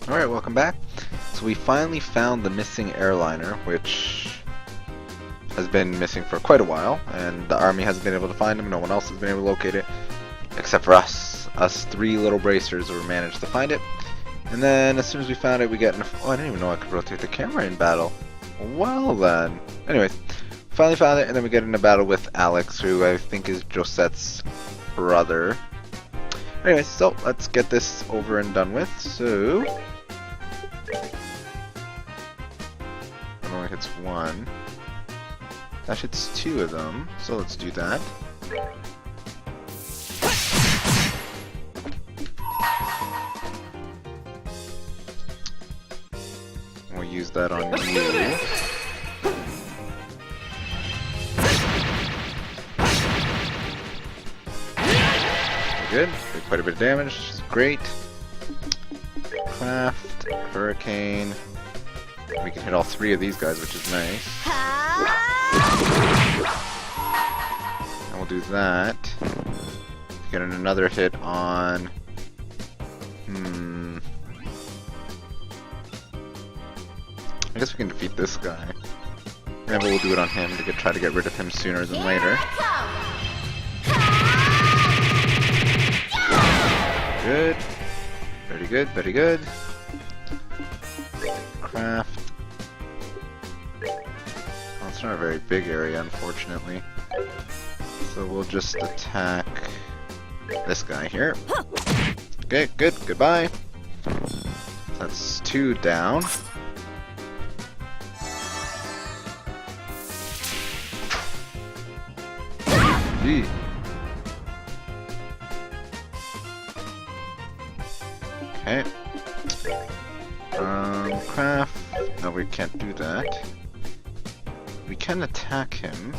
Alright, welcome back. So we finally found the missing airliner, which has been missing for quite a while, and the army hasn't been able to find him. No one else has been able to locate it, except for us. Us three little bracers who managed to find it. And then as soon as we found it, we get oh, I didn't even know I could rotate the camera in battle. Well then. Anyways, finally found it, and then we get in a battle with Alex, who I think is Josette's brother. Anyways, so let's get this over and done with. So it only hits one. That hits two of them, so let's do that. We'll use that on you. Good. Did quite a bit of damage, which is great. Craft, Hurricane. We can hit all three of these guys, which is nice. And we'll do that. Get another hit on... I guess we can defeat this guy. And we'll do it on him to try to get rid of him sooner than later. Good. Very good, very good. Craft. Well, it's not a very big area, unfortunately. So we'll just attack this guy here. Okay, good. Goodbye. That's two down. Gee. Okay. Craft. No, we can't do that. We can attack him.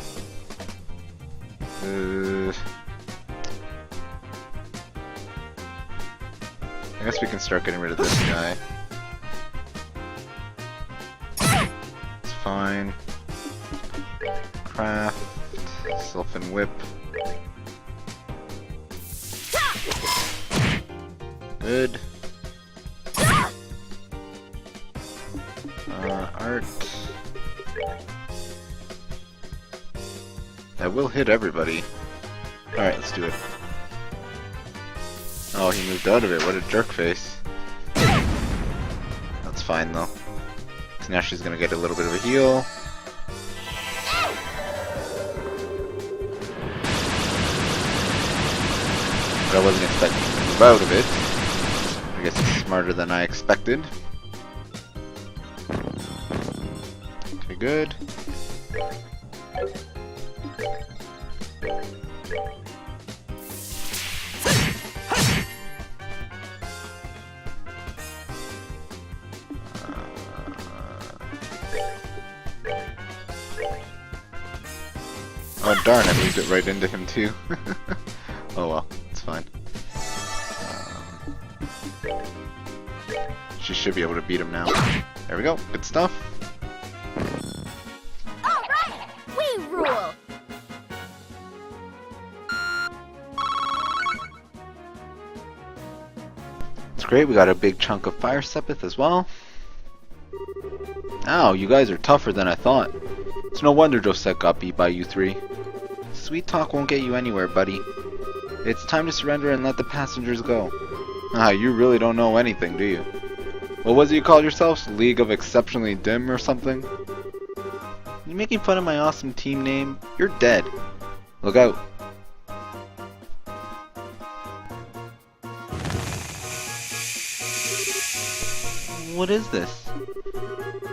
I guess we can start getting rid of this guy. It's fine. Craft. Sylphin Whip. Good. Art. That will hit everybody. Alright, let's do it. Oh, he moved out of it. What a jerk face. That's fine though. So now she's gonna get a little bit of a heal. But I wasn't expecting to move out of it. I guess it's smarter than I expected. Okay, good. Oh darn, I moved it right into him too. Oh well, it's fine. She should be able to beat him now. There we go, good stuff. Alright, we rule! It's great, we got a big chunk of Fire Sepith as well. Ow, you guys are tougher than I thought. It's no wonder Josette got beat by you three. Sweet talk won't get you anywhere, buddy. It's time to surrender and let the passengers go. Ah, you really don't know anything, do you? What was it you called yourselves? League of Exceptionally Dim or something? You making fun of my awesome team name? You're dead. Look out. What is this?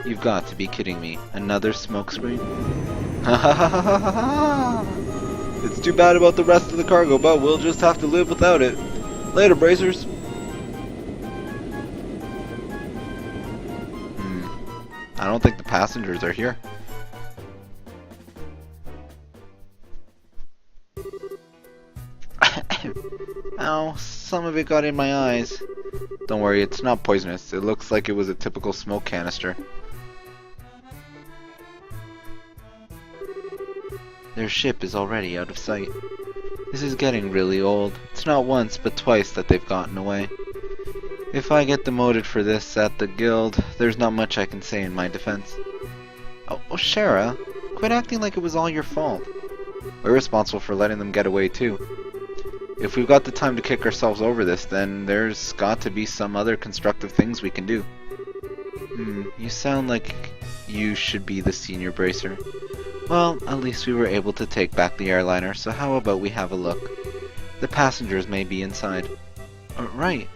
You've got to be kidding me. Another smokescreen? Ha ha ha ha ha ha! It's too bad about the rest of the cargo, but we'll just have to live without it. Later, bracers. I don't think the passengers are here. Ow, some of it got in my eyes. Don't worry, it's not poisonous. It looks like it was a typical smoke canister. Their ship is already out of sight. This is getting really old. It's not once, but twice that they've gotten away. If I get demoted for this at the guild, there's not much I can say in my defense. Oh, Shara, quit acting like it was all your fault. We're responsible for letting them get away too. If we've got the time to kick ourselves over this, then there's got to be some other constructive things we can do. You sound like you should be the senior bracer. Well, at least we were able to take back the airliner, so how about we have a look? The passengers may be inside. Right.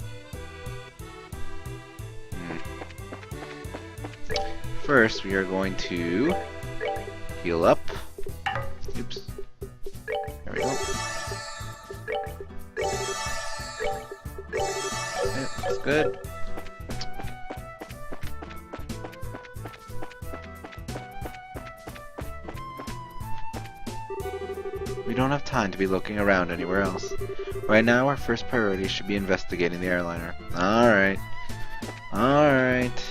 First, we are going to heal up. Oops. There we go. Okay, that's good. We don't have time to be looking around anywhere else. Right now, our first priority should be investigating the airliner. Alright. Alright.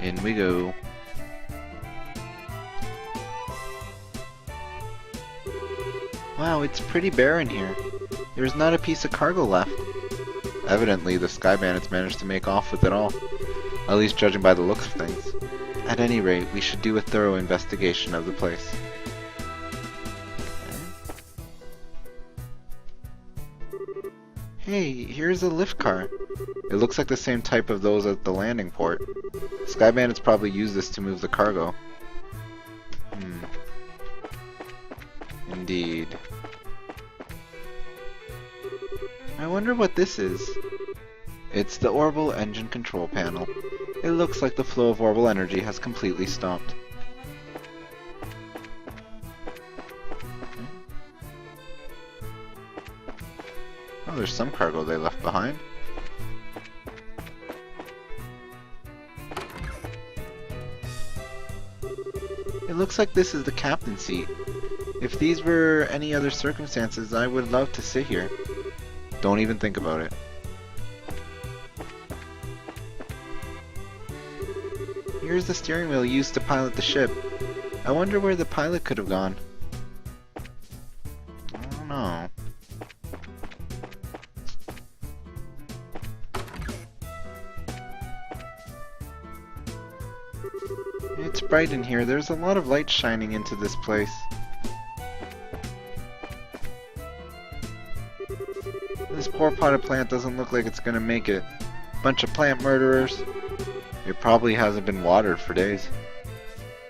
In we go. Wow, it's pretty bare in here. There's not a piece of cargo left. Evidently, the Sky Bandits managed to make off with it all. At least judging by the looks of things. At any rate, we should do a thorough investigation of the place. Okay. Hey, here's a lift car. It looks like the same type of those at the landing port. Sky Bandits probably use this to move the cargo. Indeed. I wonder what this is. It's the orbital engine control panel. It looks like the flow of orbital energy has completely stopped. Oh, there's some cargo they left behind. It looks like this is the captain's seat. If these were any other circumstances, I would love to sit here. Don't even think about it. Here's the steering wheel used to pilot the ship. I wonder where the pilot could have gone. I don't know. It's bright in here. There's a lot of light shining into this place. This poor potted plant doesn't look like it's gonna make it. Bunch of plant murderers. It probably hasn't been watered for days.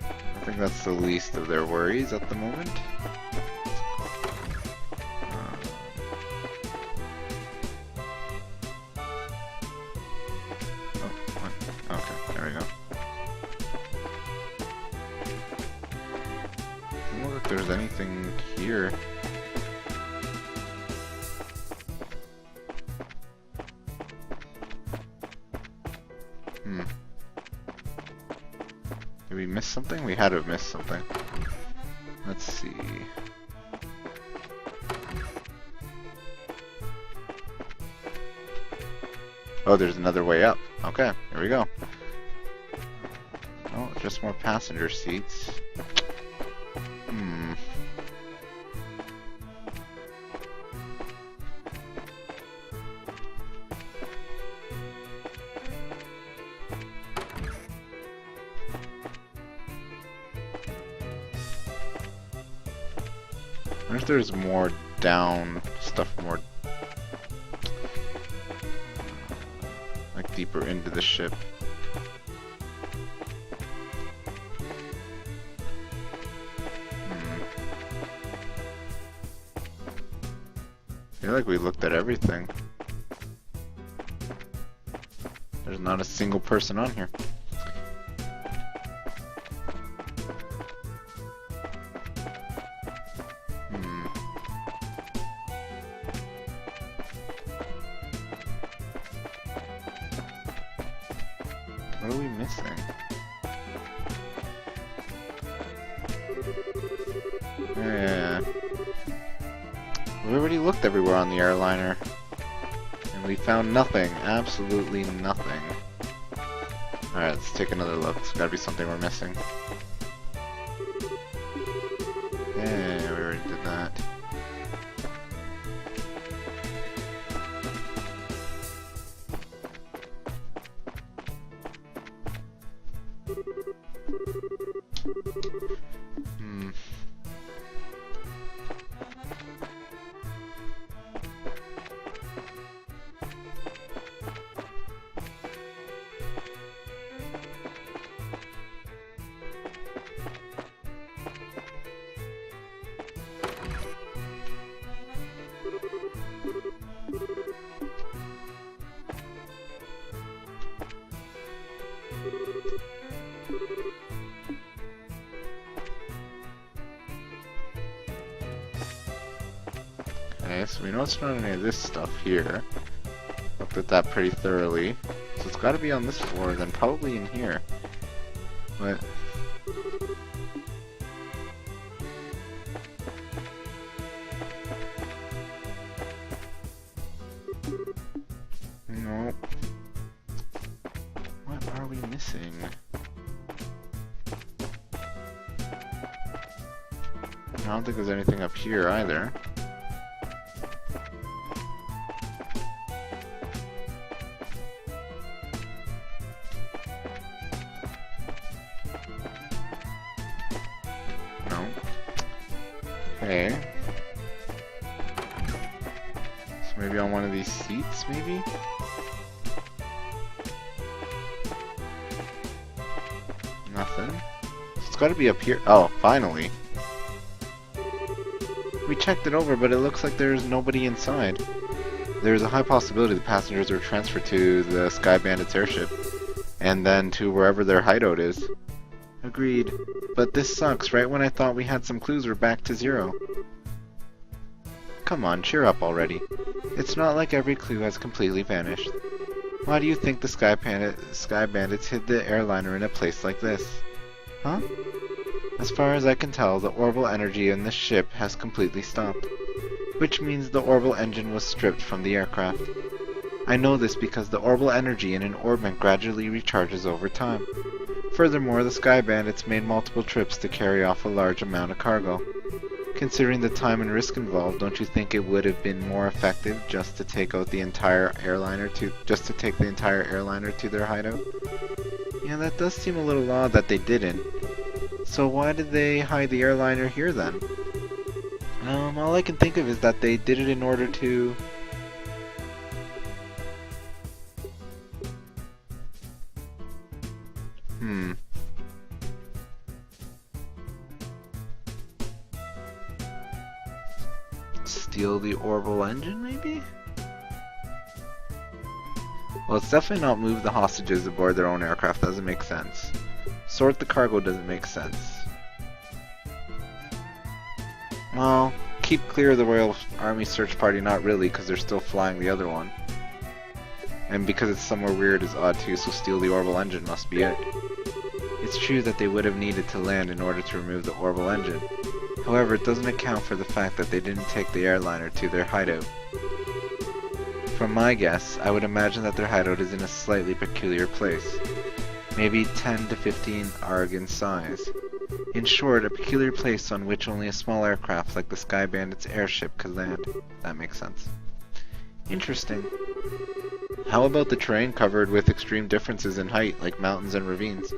I think that's the least of their worries at the moment. Okay, there we go. Doesn't look like there's anything here. Did we miss something? We had to have missed something. Let's see. Oh, there's another way up. Okay, here we go. Oh, just more passenger seats. I wonder if there's more down stuff, more like deeper into the ship. I feel like we looked at everything. There's not a single person on here. What are we missing? Yeah. We already looked everywhere on the airliner. And we found nothing. Absolutely nothing. Alright, let's take another look. There's gotta be something we're missing. Yeah, we already did that. So we know it's not any of this stuff here. Looked at that pretty thoroughly. So it's got to be on this floor, then probably in here. But no. What are we missing? I don't think there's anything up here either. No. Okay. So maybe on one of these seats, maybe? Nothing. So it's gotta be up here. Oh, finally. We checked it over, but it looks like there's nobody inside. There's a high possibility the passengers were transferred to the Sky Bandits airship, and then to wherever their hideout is. Agreed. But this sucks. Right when I thought we had some clues, we're back to zero. Come on, cheer up already. It's not like every clue has completely vanished. Why do you think the Sky Bandits hid the airliner in a place like this? Huh? As far as I can tell, the orbital energy in the ship has completely stopped, which means the orbital engine was stripped from the aircraft. I know this because the orbital energy in an orbment gradually recharges over time. Furthermore, the Sky Bandits made multiple trips to carry off a large amount of cargo. Considering the time and risk involved, don't you think it would have been more effective just to take out the entire airliner to their hideout? Yeah, that does seem a little odd that they didn't. So why did they hide the airliner here then? All I can think of is that they did it in order to... Steal the orbital engine, maybe? Well, it's definitely not move the hostages aboard their own aircraft. Doesn't make sense. Sort the cargo doesn't make sense. Well, keep clear of the Royal Army search party, not really, because they're still flying the other one. And because it's somewhere weird is odd too, so steal the orbital engine must be it. It's true that they would have needed to land in order to remove the orbital engine. However, it doesn't account for the fact that they didn't take the airliner to their hideout. From my guess, I would imagine that their hideout is in a slightly peculiar place. Maybe 10 to 15 ARG in size. In short, a peculiar place on which only a small aircraft like the Sky Bandits airship could land. That makes sense. Interesting. How about the terrain covered with extreme differences in height, like mountains and ravines?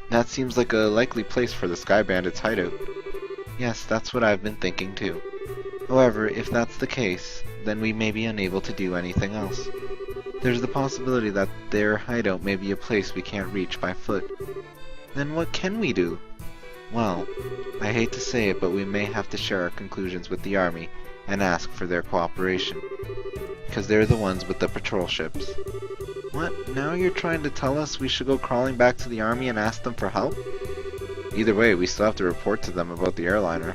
That seems like a likely place for the Sky Bandits hideout. Yes, that's what I've been thinking too. However, if that's the case, then we may be unable to do anything else. There's the possibility that their hideout may be a place we can't reach by foot. Then what can we do? Well, I hate to say it, but we may have to share our conclusions with the army and ask for their cooperation. Because they're the ones with the patrol ships. What? Now you're trying to tell us we should go crawling back to the army and ask them for help? Either way, we still have to report to them about the airliner.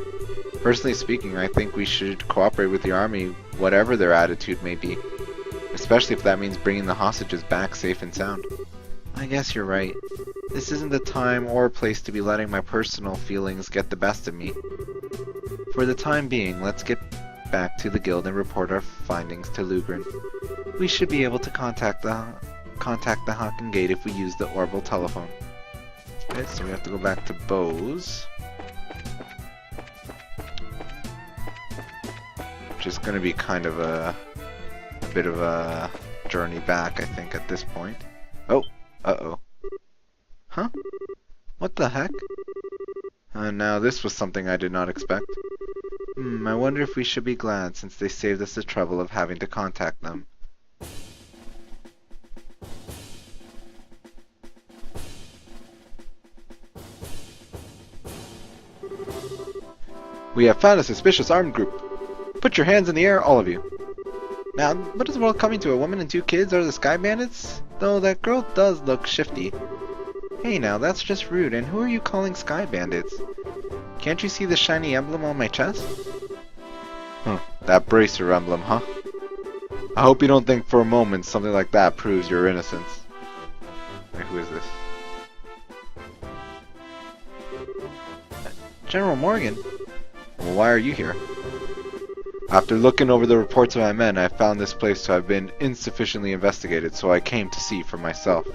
Personally speaking, I think we should cooperate with the army, whatever their attitude may be. Especially if that means bringing the hostages back safe and sound. I guess you're right. This isn't the time or place to be letting my personal feelings get the best of me. For the time being, let's get back to the guild and report our findings to Lugren. We should be able to contact the Haken Gate if we use the orbital telephone. Okay, so we have to go back to Bose. Which is going to be kind of a bit of a journey back, I think, at this point. Oh, uh-oh. Huh? What the heck? Now this was something I did not expect. I wonder if we should be glad since they saved us the trouble of having to contact them. We have found a suspicious armed group. Put your hands in the air, all of you. Now, what is the world coming to? A woman and 2 kids are the Sky Bandits? Though that girl does look shifty. Hey now, that's just rude, and who are you calling Sky Bandits? Can't you see the shiny emblem on my chest? Huh. That bracer emblem, huh? I hope you don't think for a moment something like that proves your innocence. Wait, who is this? General Morgan? Well, why are you here? After looking over the reports of my men, I found this place to have been insufficiently investigated, so I came to see for myself.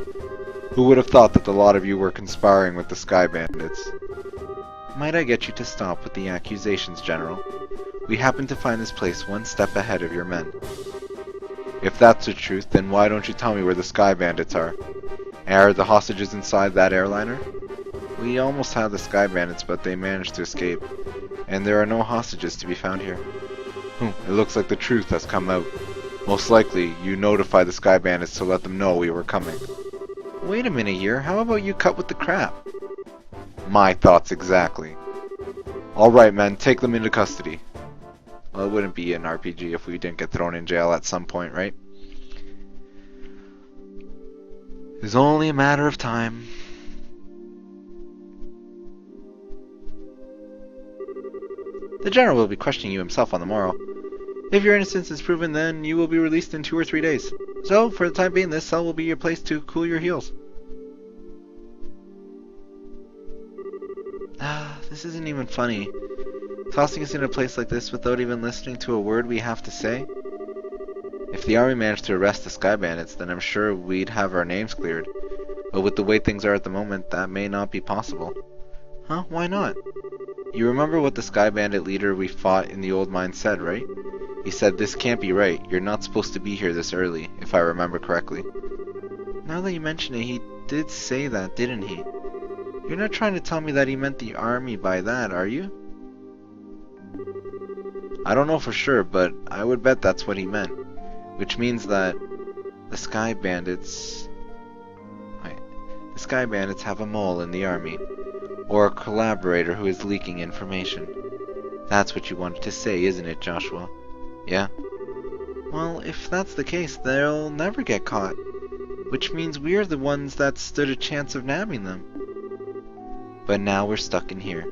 Who would have thought that the lot of you were conspiring with the Sky Bandits? Might I get you to stop with the accusations, General? We happen to find this place one step ahead of your men. If that's the truth, then why don't you tell me where the Sky Bandits are? Are the hostages inside that airliner? We almost had the Sky Bandits, but they managed to escape. And there are no hostages to be found here. It looks like the truth has come out. Most likely, you notified the Sky Bandits to let them know we were coming. Wait a minute here, how about you cut with the crap? My thoughts exactly. Alright men, take them into custody. Well, it wouldn't be an RPG if we didn't get thrown in jail at some point, right? It's only a matter of time. The General will be questioning you himself on the morrow. If your innocence is proven, then you will be released in 2 or 3 days. So, for the time being, this cell will be your place to cool your heels. This isn't even funny. Tossing us in a place like this without even listening to a word we have to say? If the army managed to arrest the Sky Bandits, then I'm sure we'd have our names cleared. But with the way things are at the moment, that may not be possible. Huh? Why not? You remember what the Sky Bandit leader we fought in the old mine said, right? He said, "This can't be right. You're not supposed to be here this early," if I remember correctly. Now that you mention it, he did say that, didn't he? You're not trying to tell me that he meant the army by that, are you? I don't know for sure, but I would bet that's what he meant. Which means that the Sky Bandits... Wait, the Sky Bandits have a mole in the army. Or a collaborator who is leaking information. That's what you wanted to say, isn't it, Joshua? Yeah? Well, if that's the case, they'll never get caught. Which means we're the ones that stood a chance of nabbing them. But now we're stuck in here.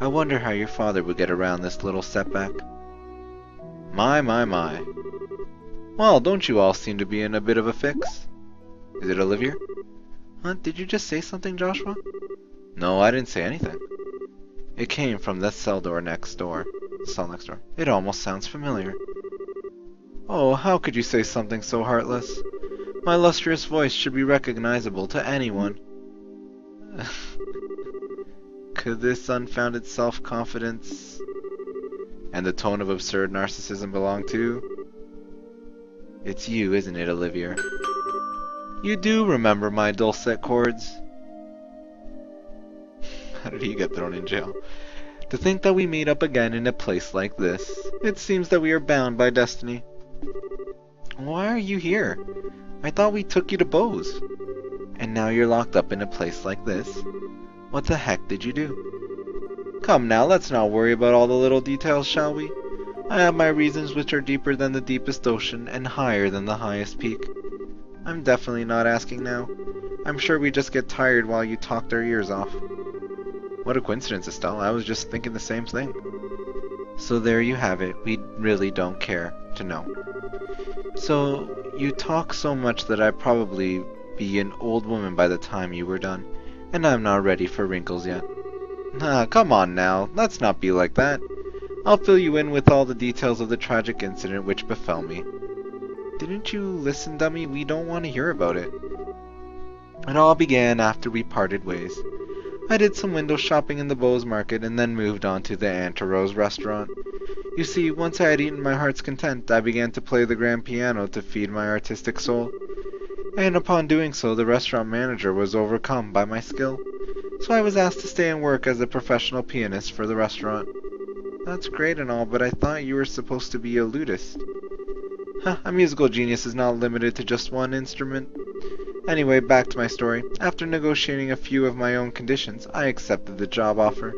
I wonder how your father would get around this little setback. My. Well, don't you all seem to be in a bit of a fix? Is it Olivier? Huh? Did you just say something, Joshua? No, I didn't say anything. It came from the cell next door. It almost sounds familiar. Oh, how could you say something so heartless? My lustrous voice should be recognizable to anyone. Could this unfounded self-confidence and the tone of absurd narcissism belong to? It's you, isn't it, Olivier? You do remember my dulcet chords. How did he get thrown in jail? To think that we meet up again in a place like this. It seems that we are bound by destiny. Why are you here? I thought we took you to Bose. And now you're locked up in a place like this? What the heck did you do? Come now, let's not worry about all the little details, shall we? I have my reasons which are deeper than the deepest ocean and higher than the highest peak. I'm definitely not asking now. I'm sure we just get tired while you talked our ears off. What a coincidence, Estelle. I was just thinking the same thing. So there you have it. We really don't care to know. So, you talk so much that I'd probably be an old woman by the time you were done. And I'm not ready for wrinkles yet. Come on now. Let's not be like that. I'll fill you in with all the details of the tragic incident which befell me. Didn't you listen, dummy? We don't want to hear about it. It all began after we parted ways. I did some window shopping in the Bose Market and then moved on to the Antarose restaurant. You see, once I had eaten my heart's content, I began to play the grand piano to feed my artistic soul. And upon doing so, the restaurant manager was overcome by my skill. So I was asked to stay and work as a professional pianist for the restaurant. That's great and all, but I thought you were supposed to be a lutist. A musical genius is not limited to just one instrument. Anyway, back to my story. After negotiating a few of my own conditions, I accepted the job offer.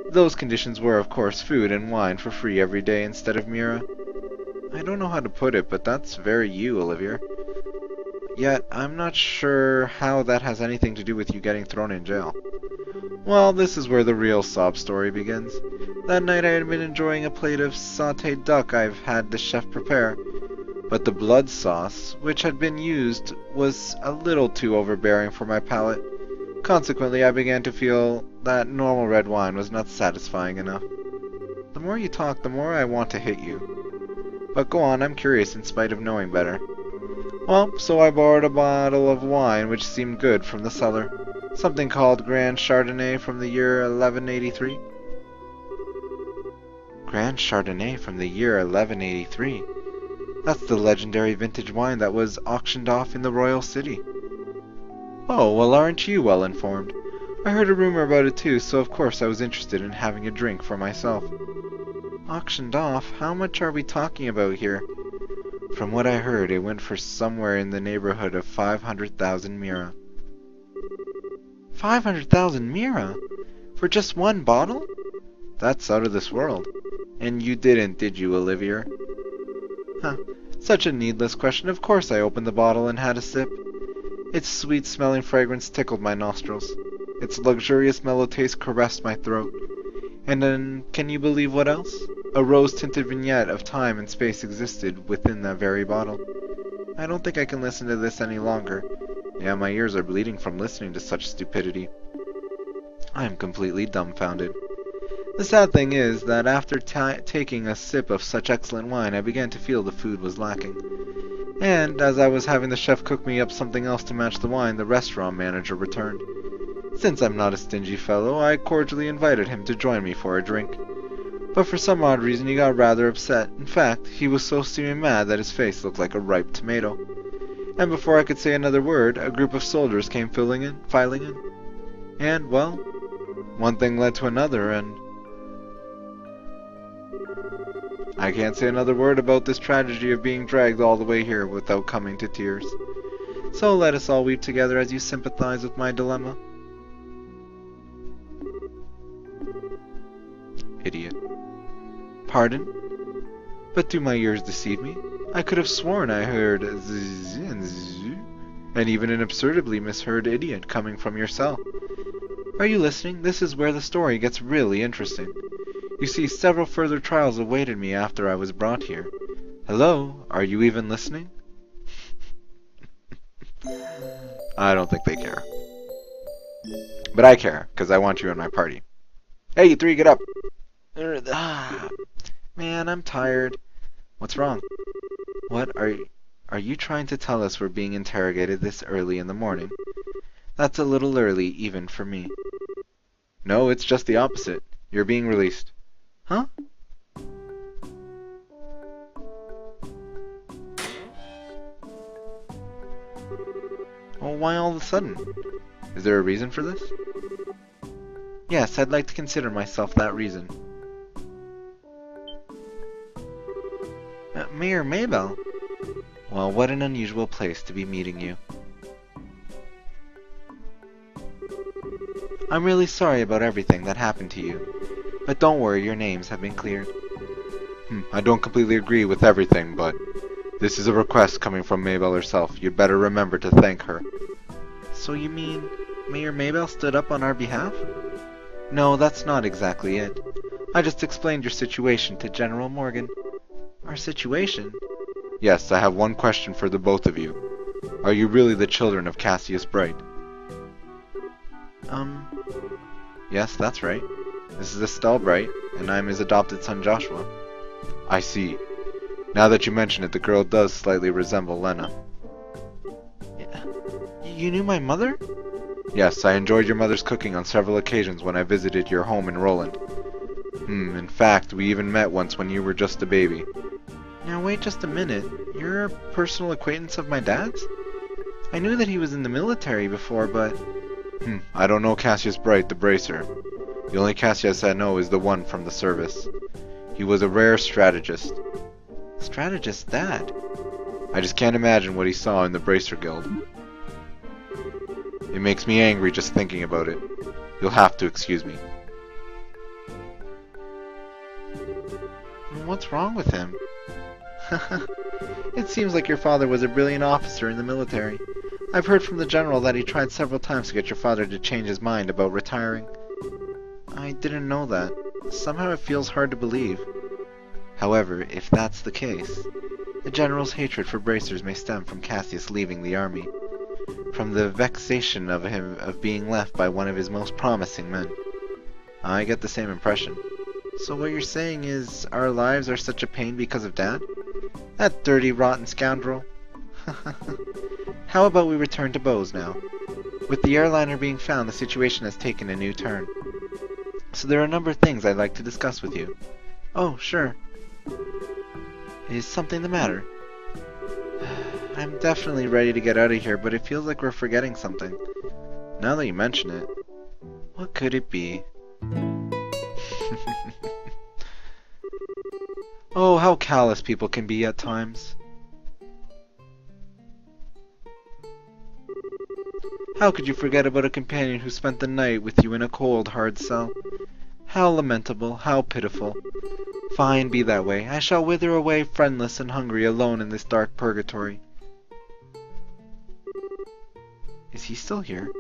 Those conditions were, of course, food and wine for free every day instead of Mira. I don't know how to put it, but that's very you, Olivier. Yet, I'm not sure how that has anything to do with you getting thrown in jail. Well, this is where the real sob story begins. That night I had been enjoying a plate of sautéed duck I've had the chef prepare, but the blood sauce, which had been used, was a little too overbearing for my palate. Consequently, I began to feel that normal red wine was not satisfying enough. The more you talk, the more I want to hit you. But go on, I'm curious in spite of knowing better. Well, so I borrowed a bottle of wine which seemed good from the cellar. Something called Grand Chardonnay from the year 1183. Grand Chardonnay from the year 1183? That's the legendary vintage wine that was auctioned off in the royal city. Oh, well, aren't you well informed? I heard a rumor about it too, so of course I was interested in having a drink for myself. Auctioned off? How much are we talking about here? From what I heard, it went for somewhere in the neighborhood of 500,000 mira. 500,000 mira? For just one bottle? That's out of this world. And you didn't, did you, Olivier? Huh. Such a needless question. Of course I opened the bottle and had a sip. Its sweet-smelling fragrance tickled my nostrils. Its luxurious mellow taste caressed my throat. And then, can you believe what else? A rose-tinted vignette of time and space existed within that very bottle. I don't think I can listen to this any longer. Yeah, my ears are bleeding from listening to such stupidity. I am completely dumbfounded. The sad thing is that after taking a sip of such excellent wine, I began to feel the food was lacking. And as I was having the chef cook me up something else to match the wine, the restaurant manager returned. Since I'm not a stingy fellow, I cordially invited him to join me for a drink. But for some odd reason he got rather upset. In fact, he was so steaming mad that his face looked like a ripe tomato. And before I could say another word, a group of soldiers came filing in. And, well, one thing led to another, and I can't say another word about this tragedy of being dragged all the way here without coming to tears. So let us all weep together as you sympathize with my dilemma. Idiot. Pardon? But do my ears deceive me? I could have sworn I heard zzz and zzz, and even an absurdly misheard idiot coming from your cell. Are you listening? This is where the story gets really interesting. You see, several further trials awaited me after I was brought here. Hello? Are you even listening? I don't think they care. But I care, because I want you in my party. Hey, you three, get up! Man, I'm tired. What's wrong? What, are you trying to tell us we're being interrogated this early in the morning? That's a little early, even for me. No, it's just the opposite. You're being released. Huh? Well, why all of a sudden? Is there a reason for this? Yes, I'd like to consider myself that reason. Mayor Maybell? Well, what an unusual place to be meeting you. I'm really sorry about everything that happened to you, but don't worry, your names have been cleared. I don't completely agree with everything, but this is a request coming from Maybell herself. You'd better remember to thank her. So you mean Mayor Maybell stood up on our behalf? No, that's not exactly it. I just explained your situation to General Morgan. Our situation? Yes, I have one question for the both of you. Are you really the children of Cassius Bright? Yes, that's right. This is Estelle Bright, and I'm his adopted son Joshua. I see. Now that you mention it, the girl does slightly resemble Lena. You knew my mother? Yes, I enjoyed your mother's cooking on several occasions when I visited your home in Roland. In fact, we even met once when you were just a baby. Now wait just a minute. You're a personal acquaintance of my dad's? I knew that he was in the military before, but... I don't know Cassius Bright, the bracer. The only Cassius I know is the one from the service. He was a rare strategist. Strategist, Dad? I just can't imagine what he saw in the Bracer Guild. It makes me angry just thinking about it. You'll have to excuse me. What's wrong with him? It seems like your father was a brilliant officer in the military. I've heard from the general that he tried several times to get your father to change his mind about retiring. I didn't know that. Somehow it feels hard to believe. However, if that's the case, the General's hatred for bracers may stem from Cassius leaving the army, from the vexation of him of being left by one of his most promising men. I get the same impression. So what you're saying is our lives are such a pain because of Dad? That dirty, rotten scoundrel. How about we return to Bose now? With the airliner being found, the situation has taken a new turn. So there are a number of things I'd like to discuss with you. Oh, sure. Is something the matter? I'm definitely ready to get out of here, but it feels like we're forgetting something. Now that you mention it, what could it be? Oh, how callous people can be at times. How could you forget about a companion who spent the night with you in a cold, hard cell? How lamentable, how pitiful. Fine, be that way. I shall wither away friendless and hungry alone in this dark purgatory. Is he still here?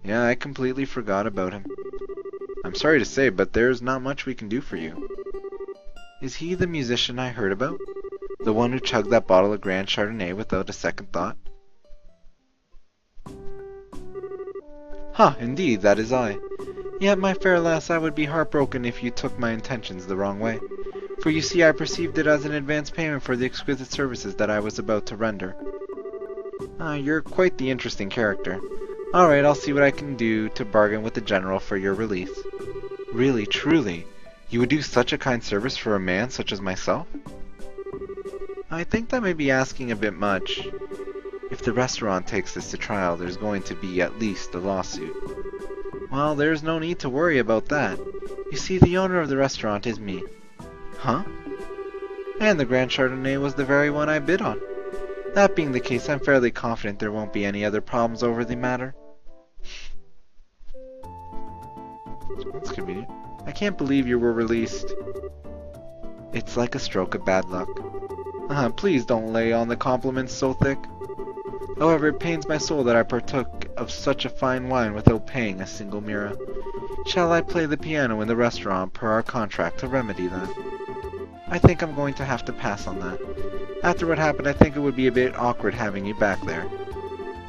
Yeah, I completely forgot about him. I'm sorry to say, but there's not much we can do for you. Is he the musician I heard about? The one who chugged that bottle of Grand Chardonnay without a second thought? Ha, indeed, that is I. Yet, my fair lass, I would be heartbroken if you took my intentions the wrong way. For you see, I perceived it as an advance payment for the exquisite services that I was about to render. You're quite the interesting character. Alright, I'll see what I can do to bargain with the General for your release. Really, truly, you would do such a kind service for a man such as myself? I think that may be asking a bit much. If the restaurant takes this to trial, there's going to be at least a lawsuit. Well, there's no need to worry about that. You see, the owner of the restaurant is me. Huh? And the Grand Chardonnay was the very one I bid on. That being the case, I'm fairly confident there won't be any other problems over the matter. That's convenient. I can't believe you were released. It's like a stroke of bad luck. Please don't lay on the compliments so thick. However, it pains my soul that I partook of such a fine wine without paying a single mira. Shall I play the piano in the restaurant per our contract to remedy that? I think I'm going to have to pass on that. After what happened, I think it would be a bit awkward having you back there.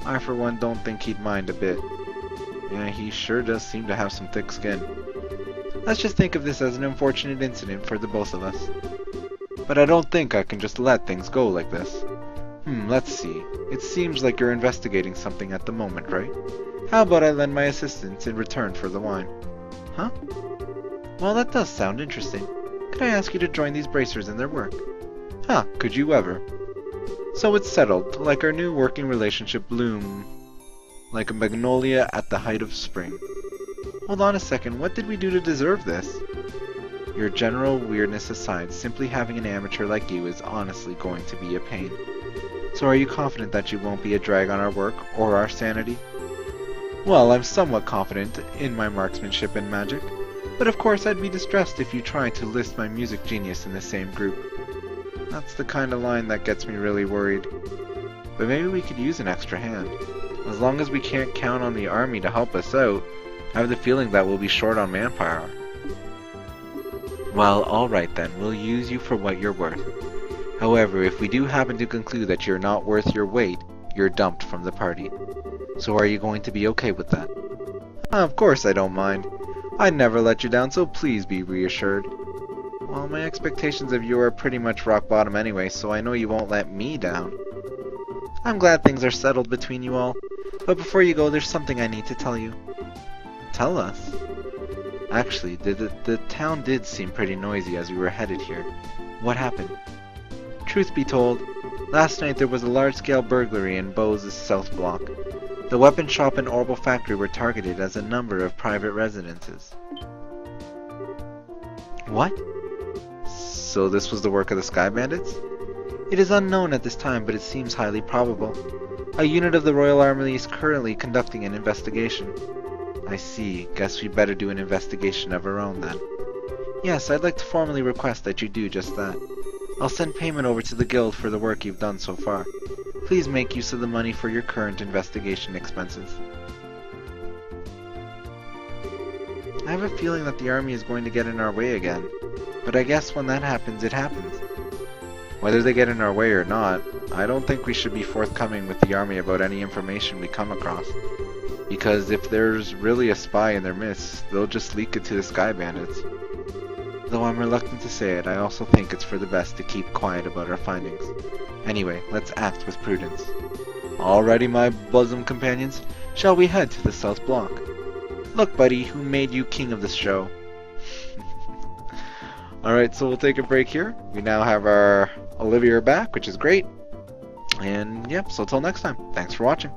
I, for one, don't think he'd mind a bit. Yeah, he sure does seem to have some thick skin. Let's just think of this as an unfortunate incident for the both of us. But I don't think I can just let things go like this. Let's see. It seems like you're investigating something at the moment, right? How about I lend my assistance in return for the wine? Huh? Well, that does sound interesting. Could I ask you to join these bracers in their work? Huh, could you ever? So it's settled, like our new working relationship bloom like a magnolia at the height of spring. Hold on a second, what did we do to deserve this? Your general weirdness aside, simply having an amateur like you is honestly going to be a pain. So are you confident that you won't be a drag on our work, or our sanity? Well, I'm somewhat confident in my marksmanship and magic, but of course I'd be distressed if you tried to list my music genius in the same group. That's the kind of line that gets me really worried. But maybe we could use an extra hand. As long as we can't count on the army to help us out, I have the feeling that we'll be short on manpower. Well, alright then, we'll use you for what you're worth. However, if we do happen to conclude that you're not worth your weight, you're dumped from the party. So are you going to be okay with that? Of course I don't mind. I'd never let you down, so please be reassured. Well, my expectations of you are pretty much rock bottom anyway, so I know you won't let me down. I'm glad things are settled between you all, but before you go, there's something I need to tell you. Tell us? Actually, the town did seem pretty noisy as we were headed here. What happened? Truth be told, last night there was a large-scale burglary in Bose's South Block. The weapon shop and Orbital factory were targeted as a number of private residences. What? So this was the work of the Sky Bandits? It is unknown at this time, but it seems highly probable. A unit of the Royal Army is currently conducting an investigation. I see. Guess we better do an investigation of our own then. Yes, I'd like to formally request that you do just that. I'll send payment over to the guild for the work you've done so far. Please make use of the money for your current investigation expenses. I have a feeling that the army is going to get in our way again. But I guess when that happens, it happens. Whether they get in our way or not, I don't think we should be forthcoming with the army about any information we come across. Because if there's really a spy in their midst, they'll just leak it to the Sky Bandits. Though I'm reluctant to say it, I also think it's for the best to keep quiet about our findings. Anyway, let's act with prudence. Alrighty, my bosom companions, shall we head to the South Block? Look, buddy, who made you king of this show? Alright, so we'll take a break here. We now have our Olivia back, which is great. And yep, so till next time, thanks for watching.